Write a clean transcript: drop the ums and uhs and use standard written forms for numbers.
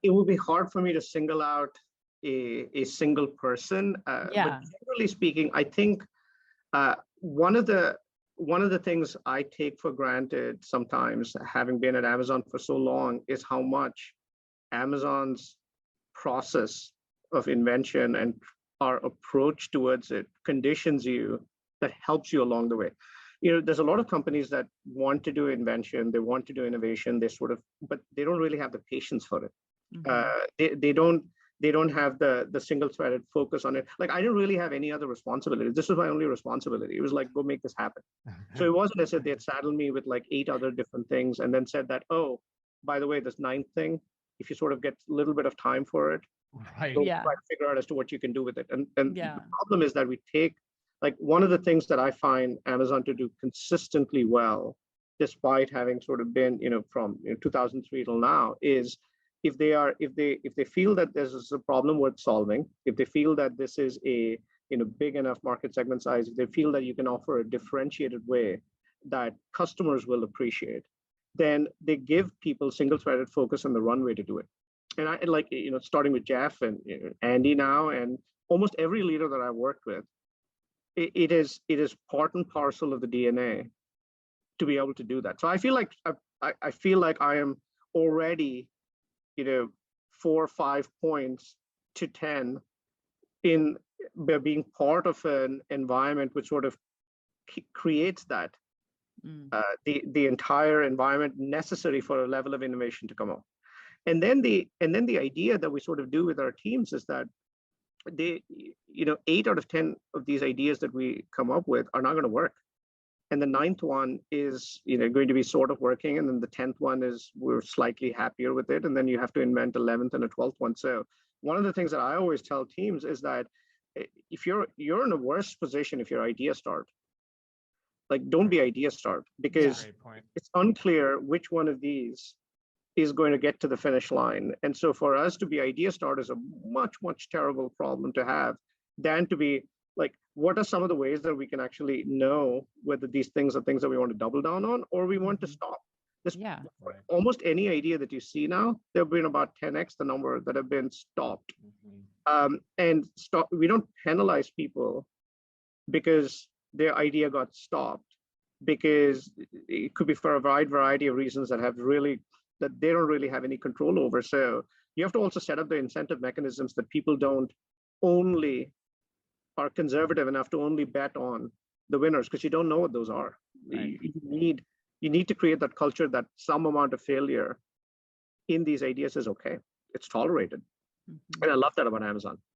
it would be hard for me to single out a single person. But generally speaking, I think one of the things I take for granted sometimes, having been at Amazon for so long, is how much Amazon's process of invention and our approach towards it conditions you, that helps you along the way. There's a lot of companies that want to do invention, they want to do innovation, but they don't really have the patience for it. They don't have the single-threaded focus on it. Like, I didn't really have any other responsibility. This was my only responsibility. It was like, go make this happen. So it wasn't as if they had saddled me with like 8 other different things and then said that, oh, by the way, this 9th thing, if you sort of get a little bit of time for it, try to figure out as to what you can do with it. And the problem is that we take, like, one of the things that I find Amazon to do consistently well, despite having sort of been, from 2003 till now, is if they feel that this is a problem worth solving, if they feel that this is a big enough market segment size, if they feel that you can offer a differentiated way that customers will appreciate, then they give people single-threaded focus on the runway to do it. And I like, starting with Jeff and Andy now, and almost every leader that I've worked with, it is part and parcel of the DNA to be able to do that. So I feel like I am already 4 or 5 points to 10 in being part of an environment which sort of creates that the entire environment necessary for a level of innovation to come up. And then the idea that we sort of do with our teams is that 8 out of 10 of these ideas that we come up with are not going to work. And the 9th one is going to be sort of working, and then the 10th one is we're slightly happier with it, and then you have to invent 11th and a 12th one. So one of the things that I always tell teams is that if you're in a worse position if your idea start, like, don't be idea start, because it's unclear which one of these is going to get to the finish line. And so for us to be idea start is a much, much terrible problem to have than to be like, what are some of the ways that we can actually know whether these things are things that we want to double down on or we want to stop? Almost any idea that you see now, there have been about 10x the number that have been stopped. We don't penalize people because their idea got stopped, because it could be for a wide variety of reasons that they don't really have any control over. So you have to also set up the incentive mechanisms that people don't only are conservative enough to only bet on the winners, because you don't know what those are. Right. You need to create that culture that some amount of failure in these ideas is okay. It's tolerated. And I love that about Amazon.